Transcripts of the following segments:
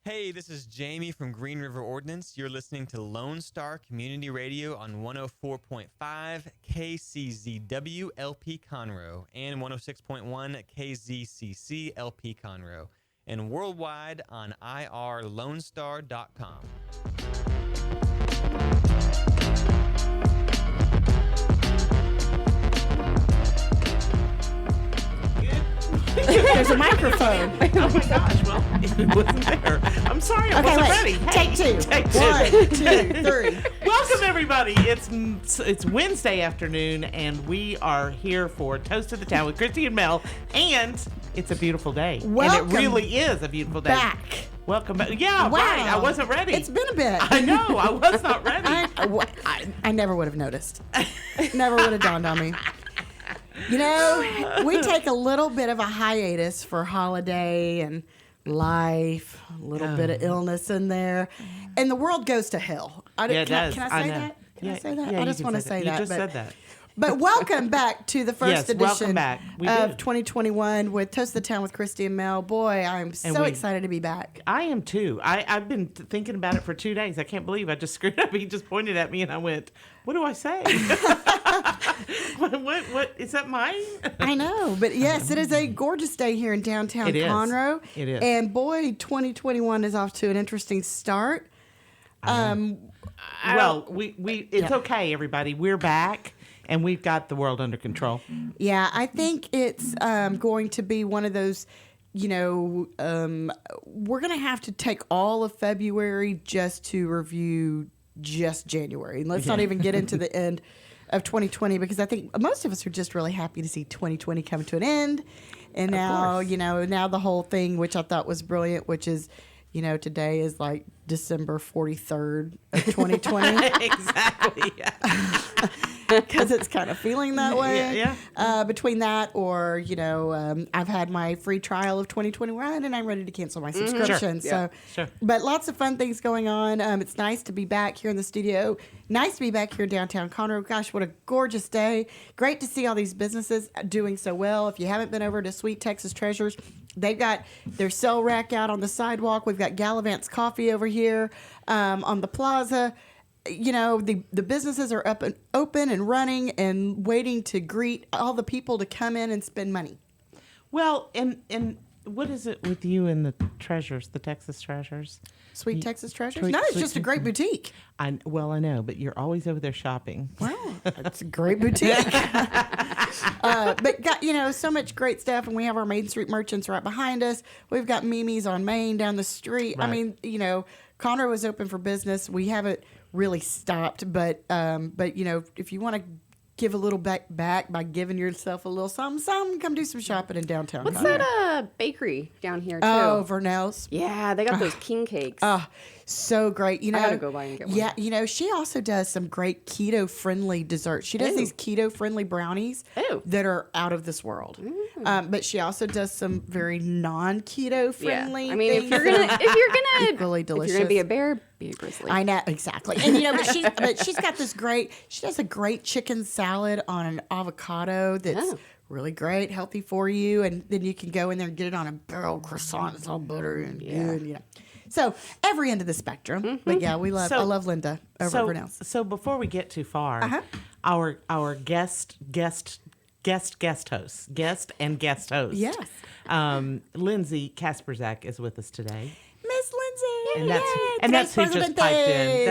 Hey, this is Jamie from Green River Ordnance. You're listening to Lone Star Community Radio on 104.5 KCZW LP Conroe and 106.1 KZCC LP Conroe and worldwide on irlonestar.com. There's a microphone. Oh my gosh, well, it wasn't there. I'm sorry, I wasn't ready. Take two. Take two. 1, 2, 3. Welcome, everybody. It's Wednesday afternoon, and we are here for Toast of the Town with Christy and Mel, and it's a beautiful day. Welcome and it really is a beautiful day. Back. Welcome back. Yeah, Wow. right. I wasn't ready. It's been a bit. I know. I was not ready. I never would have noticed. Never would have dawned on me. You know, we take a little bit of a hiatus for holiday and life, a little bit of illness in there, and the world goes to hell. It does. Can I say that? Can I say that? Yeah, I just want to say that. You just said that. But welcome back to the first edition back. of 2021 with Toast of the Town with Christy and Mel. Boy, I'm so excited to be back. I am too. I've been thinking about it for 2 days. I can't believe I just screwed up. He just pointed at me and I went, what do I say? what is that mine? I know, but yes, it is a gorgeous day here in downtown Conroe. It is. And boy, 2021 is off to an interesting start. Well, it's okay, everybody. We're back. And we've got the world under control. Yeah, I think it's going to be one of those, we're going to have to take all of February just to review just January. And let's not even get into the end of 2020 because I think most of us are just really happy to see 2020 come to an end. And now, now the whole thing, which I thought was brilliant, which is, today is like December 43rd of 2020. Exactly. Yeah. Because it's kind of feeling that way. Yeah. Between that or, I've had my free trial of 2021 and I'm ready to cancel my subscription. Sure. But lots of fun things going on. It's nice to be back here in the studio. Nice to be back here in downtown Conroe. Gosh, what a gorgeous day. Great to see all these businesses doing so well. If you haven't been over to Sweet Texas Treasures, they've got their sell rack out on the sidewalk. We've got Gallivant's Coffee over here on the plaza. The businesses are up and open and running and waiting to greet all the people to come in and spend money. Well, and what is it with you and the treasures, the Texas Treasures? Sweet Texas Treasures? No, it's just a great boutique. I know, but you're always over there shopping. Wow, it's a great boutique. But got, so much great stuff, and we have our Main Street merchants right behind us. We've got Mimi's on Main down the street. Right. I mean, Conroe is open for business. We haven't really stopped, but if you want to give a little back by giving yourself a little something, come do some shopping in downtown. What's Conroe. that bakery down here too? Oh, Vernell's. Yeah, they got those king cakes. So great. I gotta go by and get one. Yeah, she also does some great keto-friendly desserts. She does these keto-friendly brownies that are out of this world. But she also does some very non-keto-friendly. Yeah. I mean, things if you're gonna really delicious. If you're gonna be a bear, be a grizzly. I know, exactly. And but she's got this great. She does a great chicken salad on an avocado that's really great, healthy for you, and then you can go in there and get it on a barrel croissant. It's all buttery and good. So every end of the spectrum. But yeah, I love Linda over at Vernell's. So before we get too far, our guest host, Yes. Lindsey Kasprzak is with us today. Miss Lindsay. And that's who just piped in.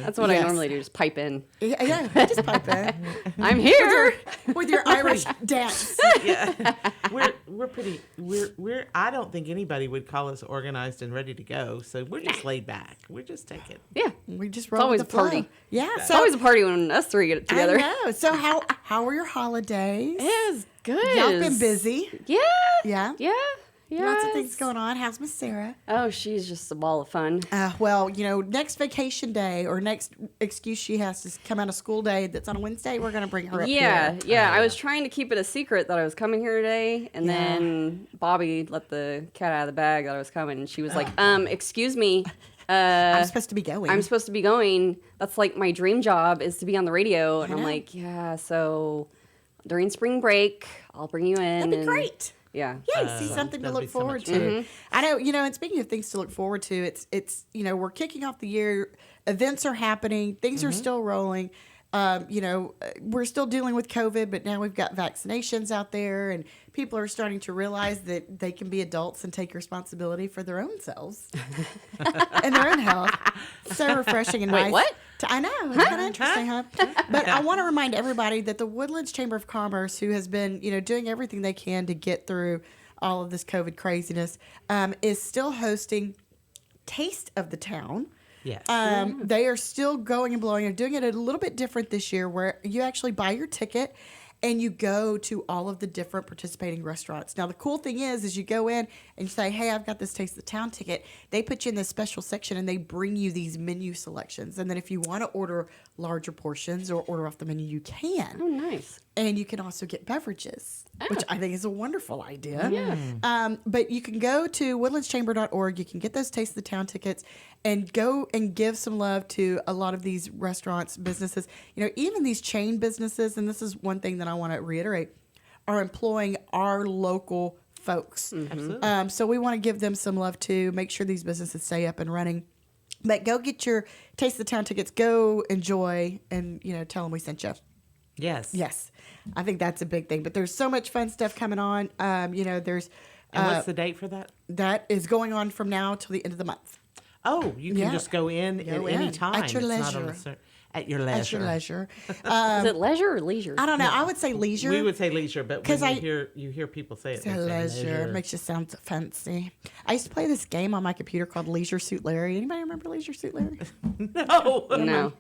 That's what I normally do, just pipe in. Yeah, just pipe in. I'm here. With your Irish dance. Yeah. We're I don't think anybody would call us organized and ready to go. So we're just laid back. We're just taking. Yeah. We just It's roll always with a the flow. party. Yeah. It's always a party when us three get together. I know. So how were your holidays? It was good. Y'all been busy. Yeah. Yeah. Yeah. Lots of things going on. How's Miss Sarah? Oh, she's just a ball of fun. Well, next vacation day or next excuse she has to come out of school day that's on a Wednesday, we're going to bring her up here. Yeah. I was trying to keep it a secret that I was coming here today, and then Bobby let the cat out of the bag that I was coming, and she was like, excuse me. I'm supposed to be going. That's like my dream job is to be on the radio. And I'm like, so during spring break, I'll bring you in. That'd be great. Yeah. Yeah, see something to that'll look be so forward much to. I know, and speaking of things to look forward to, it's we're kicking off the year. Events are happening. Things are still rolling. We're still dealing with COVID, but now we've got vaccinations out there, and people are starting to realize that they can be adults and take responsibility for their own selves and their own health. So refreshing and nice. what? I know. It's kind of interesting, huh? But I want to remind everybody that the Woodlands Chamber of Commerce, who has been, doing everything they can to get through all of this COVID craziness, is still hosting Taste of the Town. Yes. They are still going and blowing. They're doing it a little bit different this year, where you actually buy your ticket and you go to all of the different participating restaurants. Now, the cool thing is you go in and you say, hey, I've got this Taste of the Town ticket. They put you in this special section and they bring you these menu selections. And then if you want to order larger portions or order off the menu, you can. Oh, nice. And you can also get beverages, which I think is a wonderful idea. Yeah. But you can go to woodlandschamber.org. You can get those Taste of the Town tickets and go and give some love to a lot of these restaurants, businesses. Even these chain businesses, and this is one thing that I want to reiterate, are employing our local folks. Absolutely. So we want to give them some love too, make sure these businesses stay up and running. But go get your Taste of the Town tickets. Go enjoy and, tell them we sent you. Yes. Yes, I think that's a big thing. But there's so much fun stuff coming on. There's And what's the date for that? that is going on from now till the end of the month. Oh, you can Yeah. just go in at Go any in. time. At your It's not on leisure. at your leisure. At your leisure. Is it leisure or leisure? I don't know. I would say leisure. We would say leisure, but 'Cause when you hear people say it, It's they a say leisure. It makes you sound fancy. I used to play this game on my computer called Leisure Suit Larry. Anybody remember Leisure Suit Larry? No. No.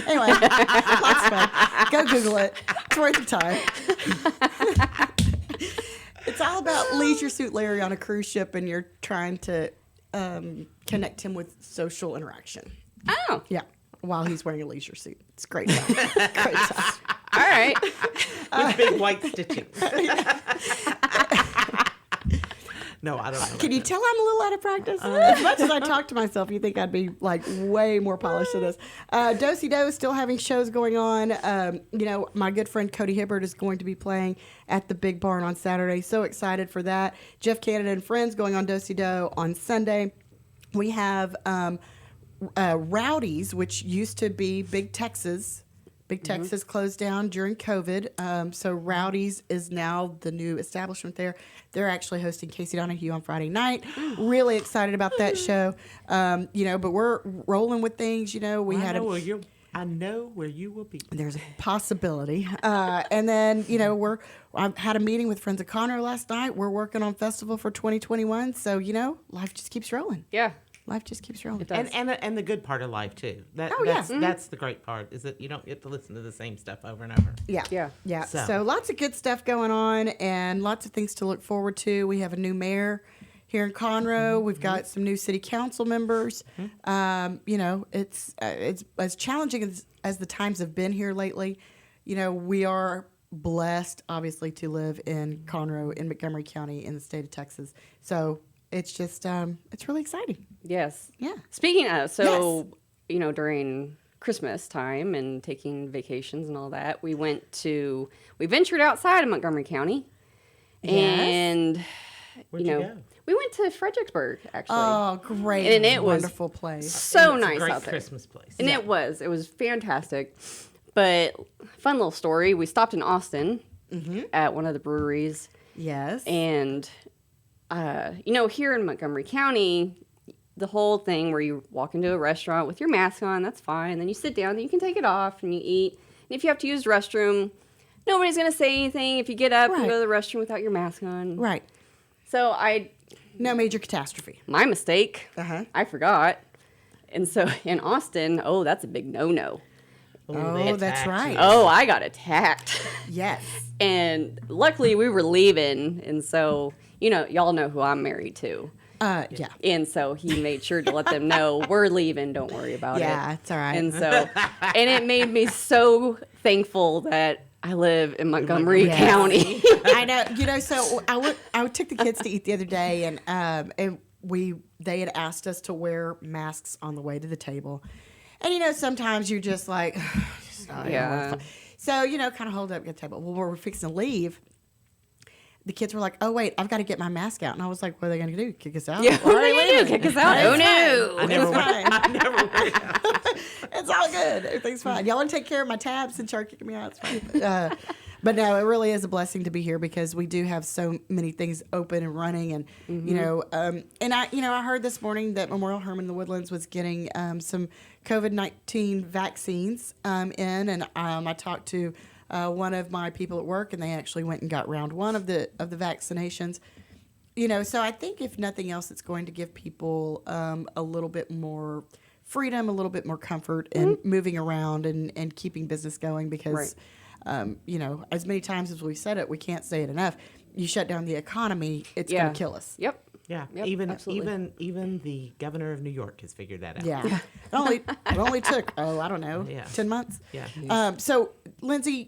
Anyway, lots of fun. Go Google it. It's worth the time. It's all about Leisure Suit Larry on a cruise ship, and you're trying to connect him with social interaction. Oh. Yeah, while he's wearing a leisure suit. It's great fun. Great time. All right. With big white stitching. No, I don't know. Can you tell I'm a little out of practice? As much as I talk to myself, you think I'd be like way more polished than this. Do-si-do is still having shows going on. My good friend Cody Hibbert is going to be playing at the Big Barn on Saturday. So excited for that. Jeff Canada and Friends going on Do-si-do on Sunday. We have Rowdy's, which used to be Big Texas. Big Texas closed down during COVID. So Rowdy's is now the new establishment there. They're actually hosting Casey Donahue on Friday night. Really excited about that show. But we're rolling with things. We had I know where you will be. there's a possibility. And then, I had a meeting with Friends of Conroe last night. We're working on festival for 2021. So, life just keeps rolling. Yeah. Life just keeps rolling. It does. And the good part of life too. Oh, yeah. That's the great part, is that you don't get to listen to the same stuff over and over. Yeah. Yeah. So lots of good stuff going on and lots of things to look forward to. We have a new mayor here in Conroe. We've got some new city council members. It's as challenging as the times have been here lately. We are blessed, obviously, to live in Conroe, in Montgomery County, in the state of Texas. So it's just, it's really exciting. Yes. Yeah. Speaking of, during Christmas time and taking vacations and all that, we ventured outside of Montgomery County. Yes. And, Where'd you go? we went to Fredericksburg, actually. Oh, great. And it was wonderful place. So It's a nice great out there. Christmas place. And it was fantastic. But fun little story. We stopped in Austin at one of the breweries. Yes. And, here in Montgomery County, the whole thing where you walk into a restaurant with your mask on, that's fine. Then you sit down, then you can take it off and you eat. And if you have to use the restroom, nobody's going to say anything if you get up and go to the restroom without your mask on. Right. So No major catastrophe. my mistake, Uh-huh. I forgot. And so in Austin, that's a big no-no. Oh, that's right. Oh, I got attacked. Yes. And luckily we were leaving. And so, y'all know who I'm married to. Yeah. And so he made sure to let them know, we're leaving, don't worry about it. Yeah, it's all right. And so, and it made me so thankful that I live in Montgomery County. I know. So I took the kids to eat the other day, and they had asked us to wear masks on the way to the table. And sometimes you're just like, Yeah. So kind of hold up, get the table. Well, we're fixing to leave. the kids were like, "Oh wait, I've got to get my mask out," and I was like, "What are they going to do? Kick us out? Yeah, what are they Or gonna do? Kick us out? Oh no! I never It's went. fine. I never went. It's all good. Everything's fine. Y'all want to take care of my tabs and start kicking me out? It's fine. But no, it really is a blessing to be here because we do have so many things open and running, and and I heard this morning that Memorial Hermann in the Woodlands was getting some COVID-19 vaccines in, and I talked to one of my people at work, and they actually went and got round one of the vaccinations. So I think if nothing else, it's going to give people a little bit more freedom, a little bit more comfort in moving around and keeping business going because. Right. As many times as we said it, we can't say it enough. You shut down the economy, it's going to kill us. Yep. Yeah, Yep, even the governor of New York has figured that out. Yeah. It only took, I don't know, 10 months. Yeah. So, Lindsey,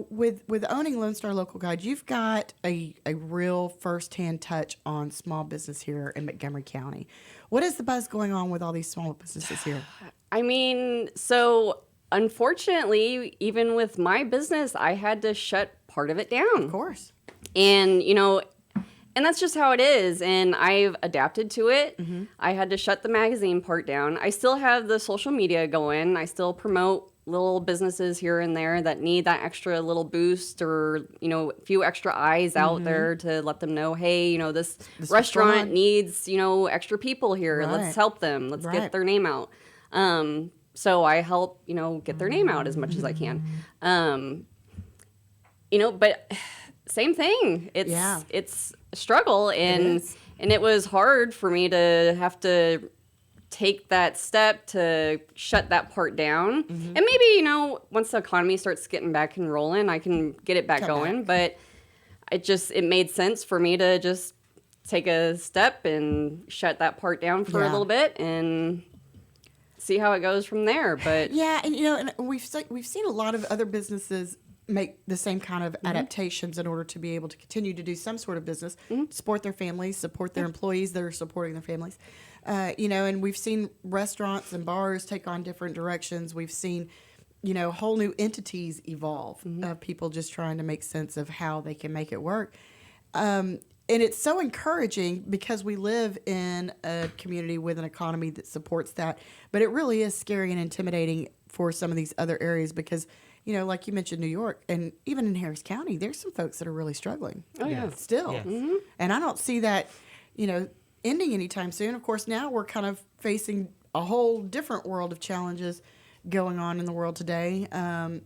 with owning Lone Star Local Guide, you've got a real firsthand touch on small business here in Montgomery County. What is the buzz going on with all these small businesses here? I mean, so unfortunately, even with my business, I had to shut part of it down. Of course. And, and that's just how it is. And I've adapted to it. Mm-hmm. I had to shut the magazine part down. I still have the social media going. I still promote little businesses here and there that need that extra little boost or, a few extra eyes out there to let them know, hey, this restaurant needs, extra people here. Right. Let's help them. Let's get their name out. So I help, get their name out as much as I can. But same thing. It's a struggle, and it was hard for me to have to take that step to shut that part down. And maybe, once the economy starts getting back and rolling, I can get it back going. But it made sense for me to just take a step and shut that part down for a little bit and see how it goes from there. But and we've seen a lot of other businesses make the same kind of adaptations in order to be able to continue to do some sort of business, support their families, support their employees that are supporting their families. And we've seen restaurants and bars take on different directions. We've seen, whole new entities evolve of people just trying to make sense of how they can make it work. And it's so encouraging because we live in a community with an economy that supports that. But it really is scary and intimidating for some of these other areas because, like you mentioned, New York, and even in Harris County, there's some folks that are really struggling. Oh, yeah. Still. Yes. And I don't see that, ending anytime soon. Of course, now we're kind of facing a whole different world of challenges going on in the world today, and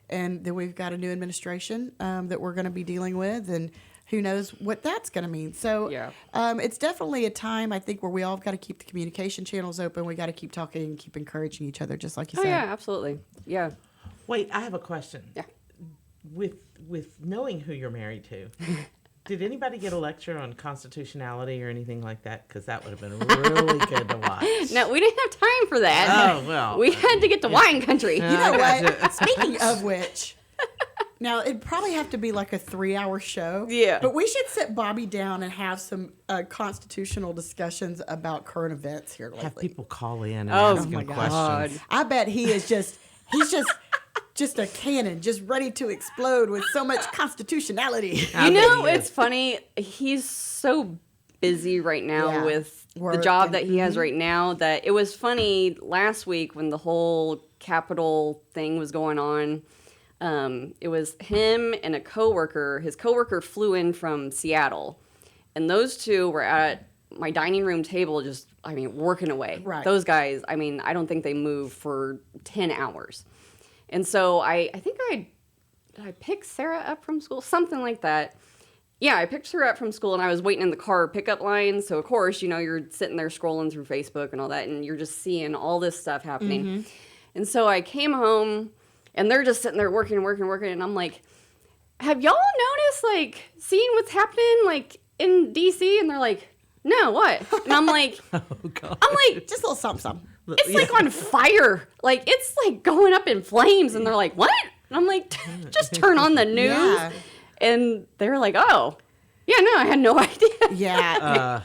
then we've got a new administration that we're going to be dealing with, and who knows what that's going to mean. So it's definitely a time, I think, where we all got to keep the communication channels open. We got to keep talking and keep encouraging each other, just like you said. Oh, yeah, absolutely. Yeah. Wait, I have a question. Yeah. With knowing who you're married to, did anybody get a lecture on constitutionality or anything like that? Because that would have been really good to watch. No, we didn't have time for that. Oh, well. We had to get to wine country. You know what? Speaking of which, now it'd probably have to be like a 3-hour show. Yeah. But we should sit Bobby down and have some constitutional discussions about current events here lately. Have people call in and Oh, ask my him God. questions. I bet he's just a cannon, just ready to explode with so much constitutionality. It's funny. He's so busy right now with Work the job and- that he has right now that it was funny last week when the whole Capitol thing was going on. It was him and a coworker. His coworker flew in from Seattle, and those two were at my dining room table just, working away. Right. Those guys, I don't think they moved for 10 hours. And so I think did I pick Sarah up from school? Something like that. Yeah, I picked her up from school, and I was waiting in the car pickup line. So, of course, you're sitting there scrolling through Facebook and all that, and you're just seeing all this stuff happening. And so I came home, and they're just sitting there working, and I'm like, have y'all noticed, seeing what's happening, in D.C.? And they're like, no, what? And I'm like, Oh, God. Just a little something. it's on fire. It's going up in flames. And they're like, what? And I'm like, just turn on the news. Yeah. And they're like, oh, yeah, no, I had no idea. Yeah.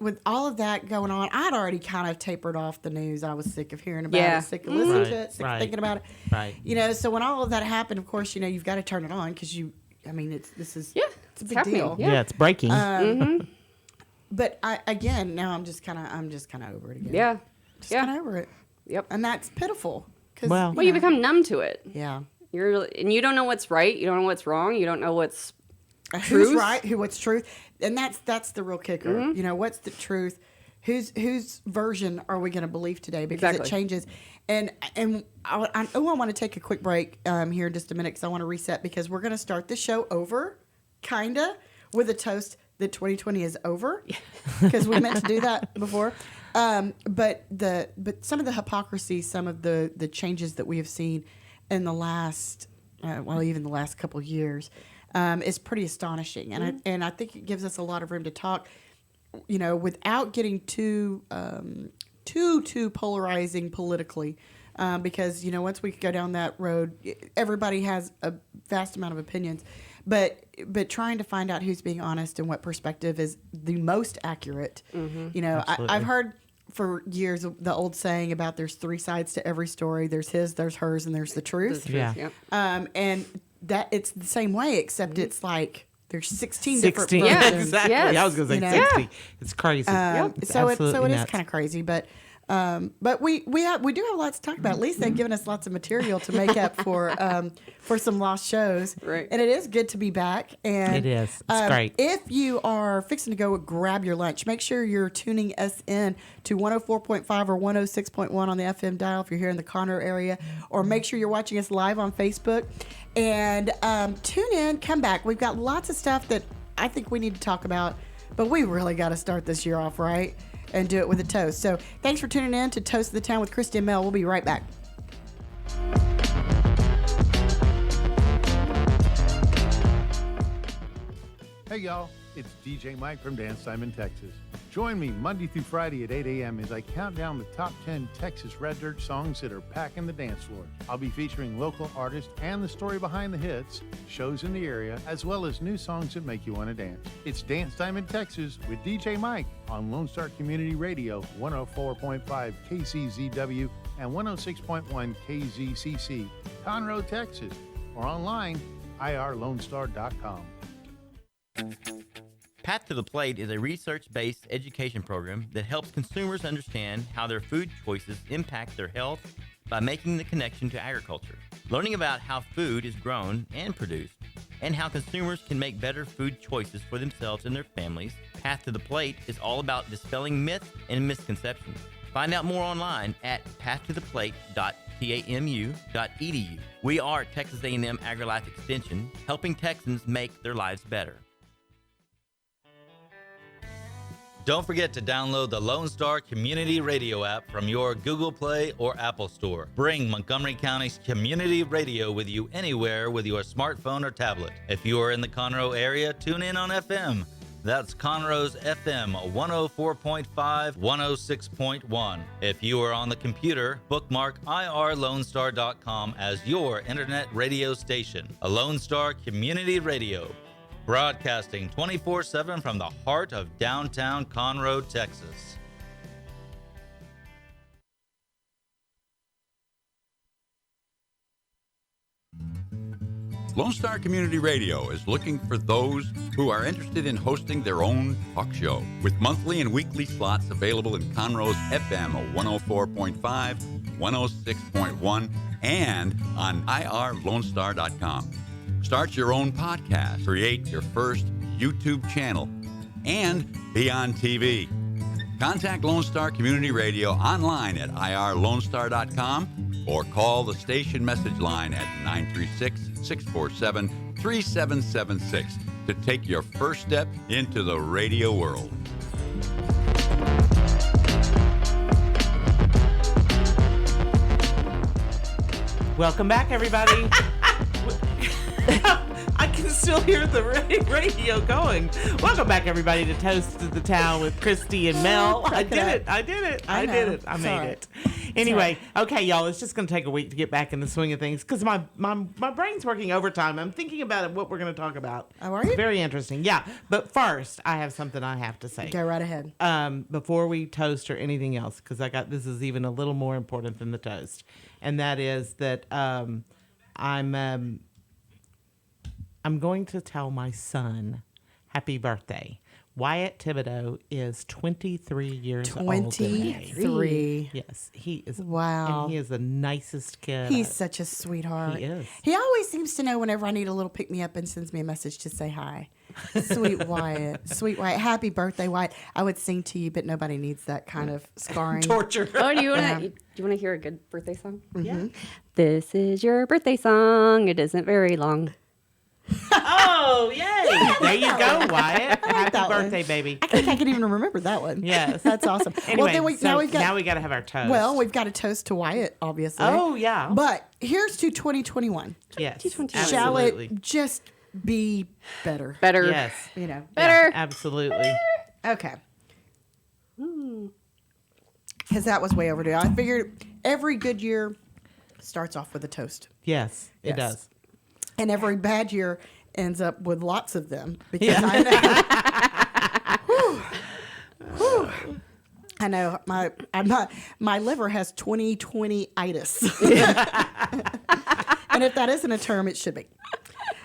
With all of that going on, I'd already kind of tapered off the news. I was sick of hearing about Yeah. it, sick of listening Right, to it, sick right. of thinking about it. Right. So when all of that happened, of course, you've got to turn it on because you I mean, it's a big happening. deal. Yeah. it's breaking. But now I'm just kind of over it again. Yeah. Just kind of over it. Yep. And that's pitiful. 'Cause, Well, Well, you become numb to it. yeah. You don't know what's right. You don't know what's wrong. You don't know what's Who's truth. right? What's truth? And that's the real kicker. Mm-hmm. You know, what's the truth? Whose version are we going to believe today? Because Exactly. it changes. And I want to take a quick break here in just a minute because I want to reset because we're going to start the show over, kinda, with a toast that 2020 is over because we meant to do that before. But some of the hypocrisy, some of the changes that we have seen in the last, even the last couple of years, is pretty astonishing. And I think it gives us a lot of room to talk, you know, without getting too polarizing politically. Because, you know, once we go down that road, everybody has a vast amount of opinions. But trying to find out who's being honest and what perspective is the most accurate. You know, I've heard for years the old saying about there's three sides to every story. There's his, there's hers, and there's the truth. Yeah. Yep. And that it's the same way, except it's like there's 16 different 16. versions. Yeah, Exactly. Yes. I was going to say You know? 60. It's crazy. It's So it absolutely is nuts. kind of crazy, but we do have lots to talk about. At least they've given us lots of material to make up for some lost shows. Right. And it is good to be back. And It is. It's great. If you are fixing to go grab your lunch, make sure you're tuning us in to 104.5 or 106.1 on the FM dial if you're here in the Conroe area, or make sure you're watching us live on Facebook. And tune in, come back. We've got lots of stuff that I think we need to talk about, but we really got to start this year off right and do it with a toast. So thanks for tuning in to Toast of the Town with Christy and Mel. We'll be right back. Hey y'all, it's DJ Mike from Dance Time in Texas. Join me Monday through Friday at 8 a.m. as I count down the top 10 Texas Red Dirt songs that are packing the dance floor. I'll be featuring local artists and the story behind the hits, shows in the area, as well as new songs that make you want to dance. It's Dance Time in Texas with DJ Mike on Lone Star Community Radio, 104.5 KCZW and 106.1 KZCC, Conroe, Texas, or online, irlonestar.com. Path to the Plate is a research-based education program that helps consumers understand how their food choices impact their health by making the connection to agriculture. Learning about how food is grown and produced, and how consumers can make better food choices for themselves and their families, Path to the Plate is all about dispelling myths and misconceptions. Find out more online at pathtotheplate.tamu.edu. We are Texas A&M AgriLife Extension, helping Texans make their lives better. Don't forget to download the Lone Star Community Radio app from your Google Play or Apple Store. Bring Montgomery County's community radio with you anywhere with your smartphone or tablet. If you are in the Conroe area, tune in on FM. That's Conroe's FM 104.5, 106.1. If you are on the computer, bookmark irlonestar.com as your internet radio station. A Lone Star Community Radio. Broadcasting 24/7 from the heart of downtown Conroe, Texas. Lone Star Community Radio is looking for those who are interested in hosting their own talk show, with monthly and weekly slots available in Conroe's FM 104.5, 106.1, and on irlonestar.com. Start your own podcast, create your first YouTube channel, and be on TV. Contact Lone Star Community Radio online at irlonestar.com or call the station message line at 936-647-3776 to take your first step into the radio world. Welcome back, everybody. I can still hear the radio going. Welcome back, everybody, to Toast of the Town with Christy and Mel. I did it. I made it. Anyway, okay, y'all, it's just going to take a week to get back in the swing of things because my brain's working overtime. I'm thinking about what we're going to talk about. Oh, are you? Very interesting. Yeah, but first, I have something I have to say. Go right ahead. Before we toast or anything else, because this is even a little more important than the toast, and that is that I'm going to tell my son happy birthday. Wyatt Thibodeau is 23 years old today. 23. Yes, he is. Wow. And he is the nicest kid. He's such a sweetheart. He is. He always seems to know whenever I need a little pick-me-up and sends me a message to say hi. Sweet Wyatt. Sweet Wyatt. Happy birthday, Wyatt. I would sing to you, but nobody needs that kind of scarring. torture. Oh, do you want to hear a good birthday song? Yeah. This is your birthday song. It isn't very long. Oh, yay! There you go, Wyatt. Happy that one. birthday, baby. I think I can even remember that one. Yes. That's awesome. Anyway, well, then now we got to have our toast. well, we've got a toast to Wyatt, obviously. Oh, yeah. But here's to 2021. Yes. 2021. Shall Absolutely. it just be better? Better. Yes. You know. Better. Yeah, absolutely. Okay. Because that was way overdue. I figured every good year starts off with a toast, Yes, it Yes. does. and every bad year ends up with lots of them. Because I know. Whew. I know my liver has 2020-itis. And if that isn't a term, it should be.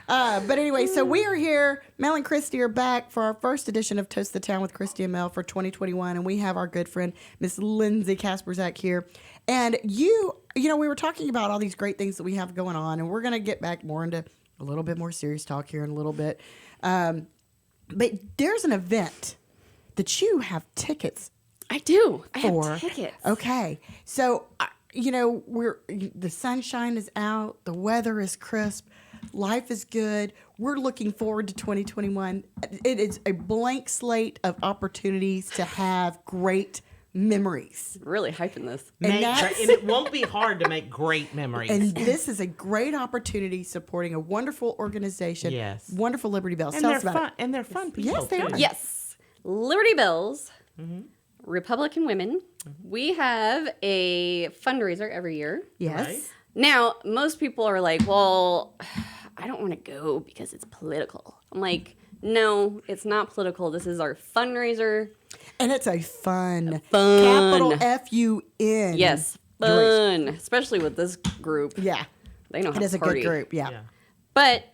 But anyway, so we are here. Mel and Christy are back for our first edition of Toast the Town with Christy and Mel for 2021. And we have our good friend, Miss Lindsey Kasprzak here. And you know, we were talking about all these great things that we have going on. And we're going to get back more into a little bit more serious talk here in a little bit. But there's an event that you have tickets I do. I for. have tickets. Okay. So, you know, the sunshine is out, the weather is crisp, life is good. We're looking forward to 2021. It is a blank slate of opportunities to have great memories. Really hyping this. And And that's- it won't be hard to make great memories. And this is a great opportunity supporting a wonderful organization. Yes. Wonderful Liberty Bells. And Tell they're us about fun. it. And they're fun people. Yes, they too. are. Yes. Liberty Bells, Republican Women. We have a fundraiser every year. Yes. Right. Now, most people are like, well, I don't want to go because it's political. I'm like, no, it's not political. This is our fundraiser. And it's a fun. Fun. Capital F-U-N. Yes, Grace. fun. Especially with this group. Yeah. They know how It is to a party. good group. Yeah. Yeah. But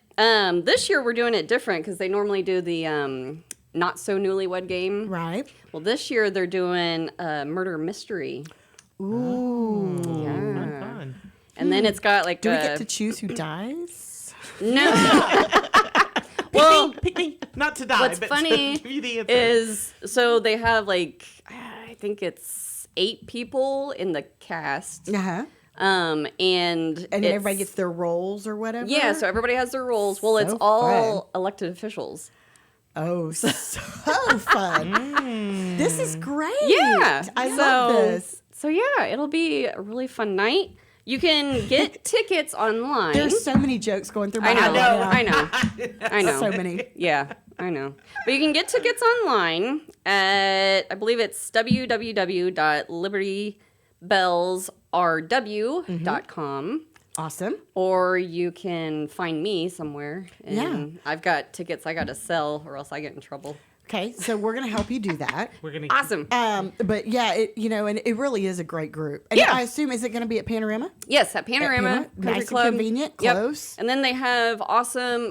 this year we're doing it different because they normally do the not so newlywed game. Right. Well, this year they're doing a murder mystery. Ooh. Fun, fun. And then it's got like Do we a get to choose who dies? no. Well, pick me. Not to die, What's but funny to give you the answer. is so they have like I think it's 8 people in the cast. Uh-huh. And And then it's- everybody gets their roles or whatever? yeah, so everybody has their roles. Well, it's So all elected officials. Oh, so fun. This is great. Yeah. I love this. So yeah, it'll be a really fun night. You can get tickets online. There's so many jokes going through my I know, head right now. I know. So many. Yeah, I know. But you can get tickets online at, I believe it's www.libertybellsrw.com. Awesome. Or you can find me somewhere. And Yeah. I've got tickets I got to sell or else I get in trouble. Okay, so we're going to help you do that. We're gonna Awesome. But yeah, and it really is a great group. And Yeah. I assume, is it going to be at Panorama? Yes, at Panorama Panorama, Country nice and Club. convenient, Yep. close. And then they have awesome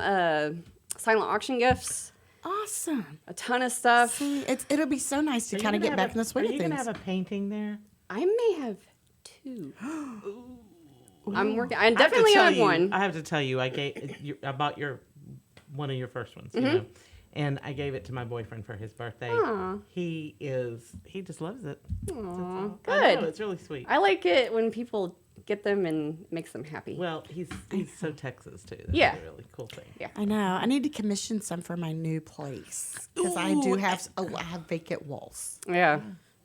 silent auction gifts, Awesome. a ton of stuff. See, it'll be so nice to Are you kind of gonna get have back in the swing Are of you gonna things. have a painting there? I may have 2. I'm working. I I have to definitely tell have you- one. I have to tell you, I bought one of your first ones, you know, and I gave it to my boyfriend for his birthday. Aw. He just loves it. Aw, I know, good. it's really sweet. I like it when people get them and makes them happy. Well, he's so Texas too. That's Yeah. a really cool thing. Yeah. I know. I need to commission some for my new place because I do have I have vacant walls. Yeah.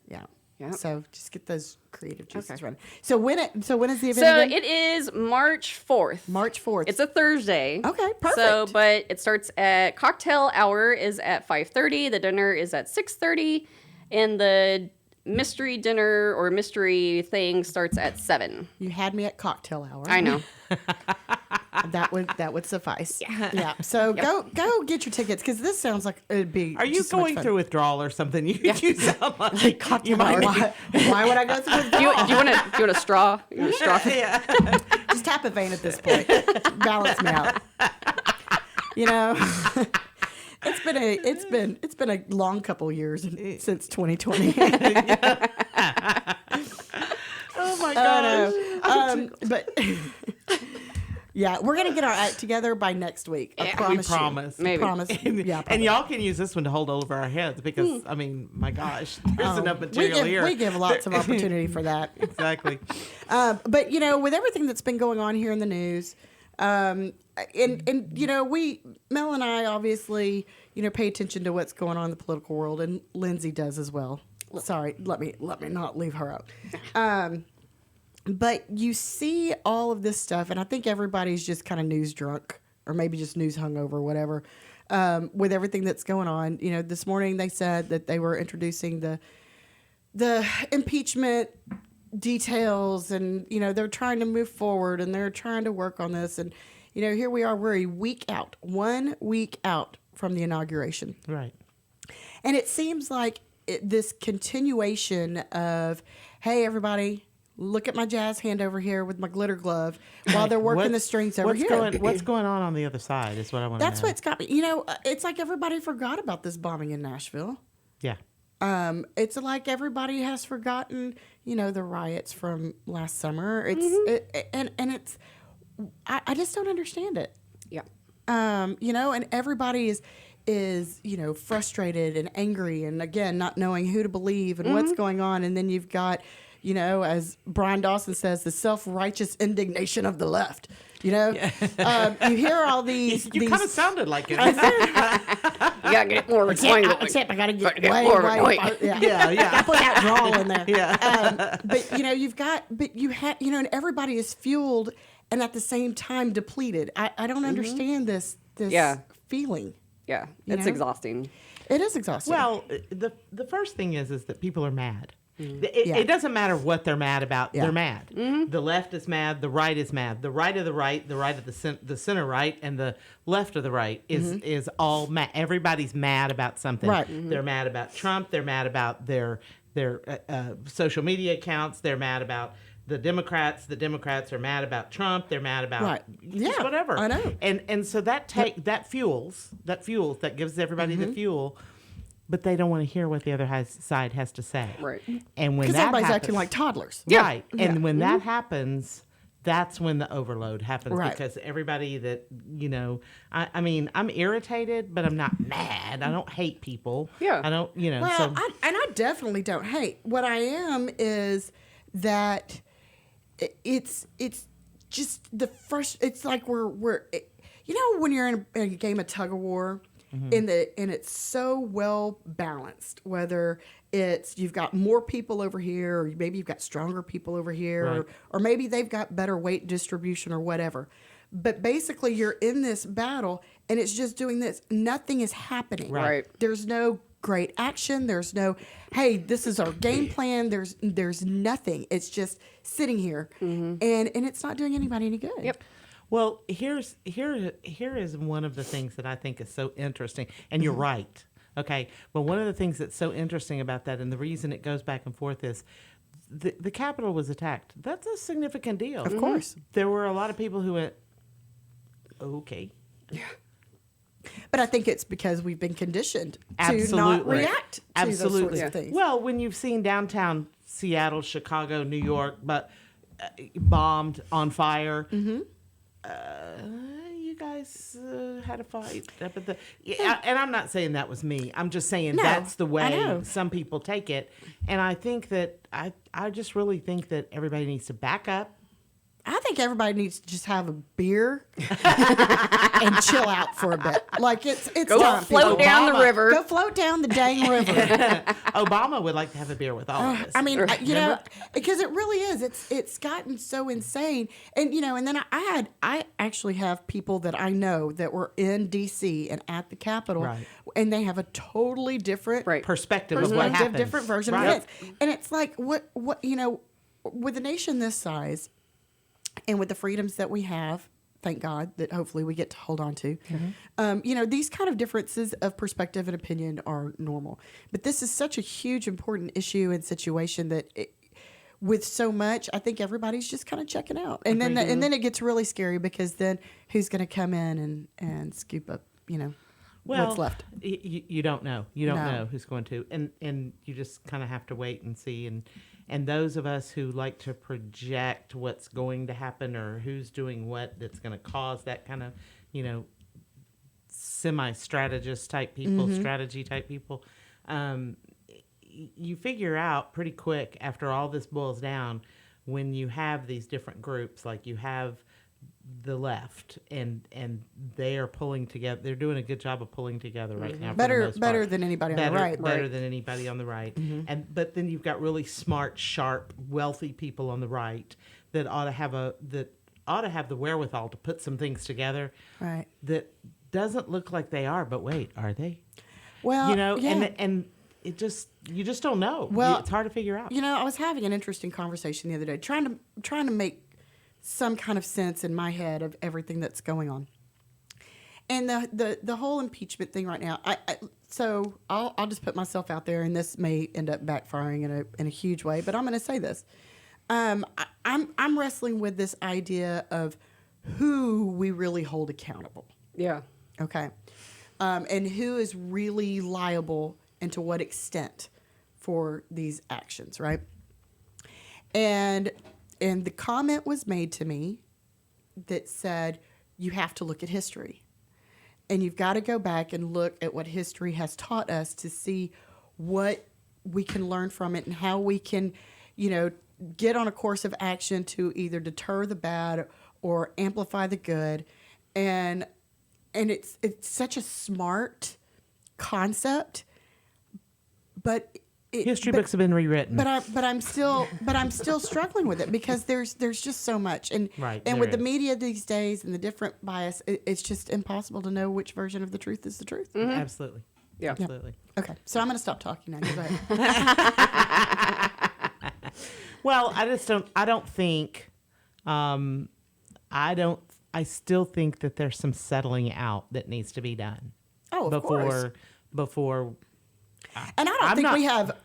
Yeah. Yeah. So just get those creative juices Okay. running. So when is the event So again? it is March 4th. March 4th. It's a Thursday. Okay, perfect. So, but it starts at cocktail hour is at 5:30. The dinner is at 6:30, and the mystery dinner or mystery thing starts at 7. You had me at cocktail hour. I know. That would suffice. Yeah. So go get your tickets because this sounds like it'd be. Are you just so much going fun. through withdrawal or something? You sound like you Why, might. why would I go through Do you, withdrawal? do you want a straw? You want a straw? Yeah. Just tap a vein at this point. Balance me out. You know, it's been a long couple years since 2020. Oh my gosh. But yeah, we're gonna get our act together by next week. I promise. We promise. You. Maybe. Promise. Yeah, And y'all can use this one to hold over our heads because, I mean, my gosh, there's enough material here. We give lots of opportunity for that. Exactly. But with everything that's been going on here in the news, and Mel and I obviously pay attention to what's going on in the political world, and Lindsay does as well. Sorry, let me not leave her out. But you see all of this stuff, and I think everybody's just kind of news drunk, or maybe just news hungover, whatever, with everything that's going on. This morning they said that they were introducing the impeachment details, and they're trying to move forward, and they're trying to work on this, and here we are, we're 1 week out from the inauguration, Right. and it seems like this continuation of, hey, everybody, look at my jazz hand over here with my glitter glove while they're working the strings over here. What's going on the other side is what I want to know. That's what's got me. It's like everybody forgot about this bombing in Nashville. Yeah. It's like everybody has forgotten, the riots from last summer. I just don't understand it. Yeah. And everybody is frustrated and angry, and again, not knowing who to believe and what's going on. And then you've got, as Brian Dawson says, the self-righteous indignation of the left. You hear all these. You kind of sounded like it. You gotta get more Except I gotta get way. Yeah. I put that drawl in there. Yeah. But and everybody is fueled and at the same time depleted. I don't understand this feeling. Yeah, it's exhausting. It is exhausting. Well, the first thing is that people are mad. It doesn't matter what they're mad about. Yeah. They're mad. The left is mad. The right is mad. The right of the right of the center right, and the left of the right is all mad. Everybody's mad about something. Right. They're mad about Trump. They're mad about their social media accounts. They're mad about the Democrats. The Democrats are mad about Trump. They're mad about just whatever. I know. And so that fuels that gives everybody the fuel. But they don't want to hear what the other side has to say. Right. And when because that everybody's happens, acting like toddlers. right. And when that happens, that's when the overload happens. Right. Because everybody that, I mean, I'm irritated, but I'm not mad. I don't hate people. Yeah. I don't, Well, I definitely don't hate. What I am is that it's just the first. It's like we're when you're in a game of tug of war. And it's so well balanced, whether it's you've got more people over here, or maybe you've got stronger people over here, Right. or maybe they've got better weight distribution or whatever. But basically, you're in this battle, and it's just doing this. Nothing is happening. Right. There's no great action. There's no, hey, this is our game plan. There's nothing. It's just sitting here, and it's not doing anybody any good. Yep. Well, here is one of the things that I think is so interesting, and you're right, okay? But one of the things that's so interesting about that, and the reason it goes back and forth, is the Capitol was attacked. That's a significant deal. Of course. There were a lot of people who went, okay. But I think it's because we've been conditioned to not Absolutely. react to Absolutely. those sorts of things. Well, when you've seen downtown Seattle, Chicago, New York, but bombed on fire, you guys had a fight up at the. Yeah, and I'm not saying that was me. I'm just saying No, that's the I way know. some people take it, and I think that I just really think that everybody needs to back up. I think everybody needs to just have a beer and chill out for a bit. Like it's Go time. float people. down the river. Go float down the dang river. Obama would like to have a beer with all of us. I mean, because it really is. It's gotten so insane, and and then I actually have people that I know that were in D.C. and at the Capitol, Right. and they have a totally different perspective of what happened. different version Right. of it, and it's like what with a nation this size. And with the freedoms that we have, thank God that hopefully we get to hold on to, these kind of differences of perspective and opinion are normal. But this is such a huge, important issue and situation that with so much, I think everybody's just kind of checking out. And then and then it gets really scary because then who's going to come in and scoop up, what's left? You don't know. You don't know who's going to. And you just kind of have to wait and see. And those of us who like to project what's going to happen or who's doing what that's going to cause that kind of, semi-strategist type people, strategy type people, you figure out pretty quick after all this boils down when you have these different groups, like you have the left and they are pulling together. They're doing a good job of pulling together right now. Better than anybody on the right. Better than anybody on the right. But then you've got really smart, sharp, wealthy people on the right that ought to have the wherewithal to put some things together. Right. That doesn't look like they are, but wait, are they? Well, and you just don't know. Well, it's hard to figure out. I was having an interesting conversation the other day, trying to make some kind of sense in my head of everything that's going on. And the whole impeachment thing right now, so I'll just put myself out there, and this may end up backfiring in a huge way, but I'm going to say this. I'm wrestling with this idea of who we really hold accountable. Yeah. Okay. And who is really liable and to what extent for these actions, right? And the comment was made to me that said, you have to look at history. And you've got to go back and look at what history has taught us to see what we can learn from it and how we can, get on a course of action to either deter the bad or amplify the good. And it's such a smart concept, but history books have been rewritten. But I'm still struggling with it because there's just so much, and with the media these days and the different bias, it's just impossible to know which version of the truth is the truth. Mm-hmm. Absolutely. Yeah. Absolutely. Okay, so I'm going to stop talking now. Go ahead. Well, I still think that there's some settling out that needs to be done. Oh, of course. Before. And I don't think we have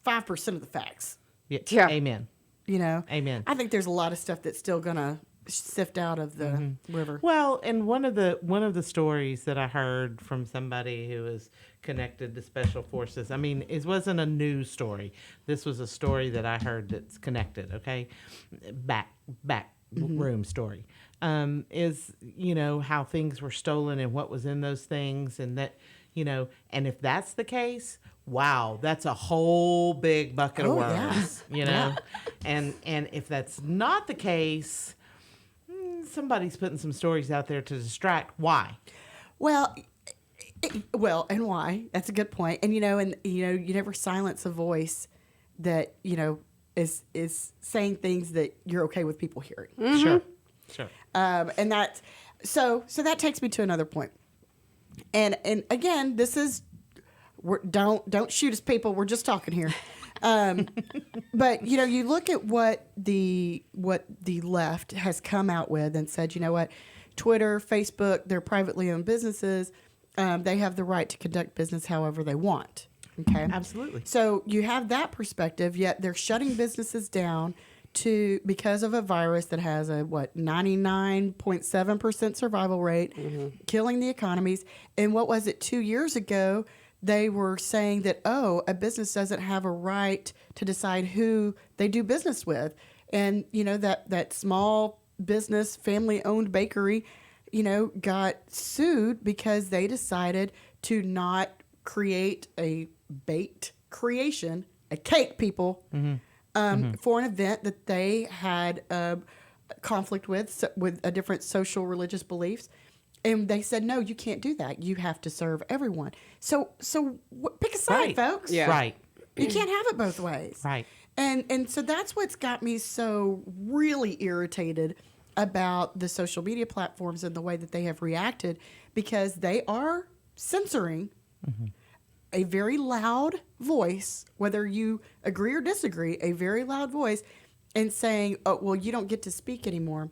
5% of the facts. Yeah. Amen. Amen. I think there's a lot of stuff that's still gonna sift out of the river. Well, and one of the stories that I heard from somebody who is connected to special forces. I mean, it wasn't a news story. This was a story that I heard that's connected. Okay, back room story. Is how things were stolen and what was in those things, and that and if that's the case, wow, that's a whole big bucket of worms. Yeah. And if that's not the case, somebody's putting some stories out there to distract. Why? Well, and why? That's a good point. And you never silence a voice that is saying things that you're okay with people hearing. Mm-hmm. Sure. And that so that takes me to another point. And again, this is don't shoot us, people. We're just talking here. But you look at what the left has come out with and said, Twitter, Facebook, they're privately owned businesses. They have the right to conduct business however they want. Okay. Absolutely. So you have that perspective, yet they're shutting businesses down because of a virus that has a 99.7% survival rate, killing the economies. And what was it 2 years ago? They were saying that a business doesn't have a right to decide who they do business with, and that small business, family-owned bakery, got sued because they decided to not create a baked creation, a cake, people. For an event that they had conflict with a different social religious beliefs, and they said, no, you can't do that. You have to serve everyone. So pick a side, folks. Yeah. Right. You can't have it both ways. Right. And so that's what's got me so really irritated about the social media platforms and the way that they have reacted, because they are censoring a very loud voice, whether you agree or disagree, a very loud voice, and saying, oh, well, you don't get to speak anymore.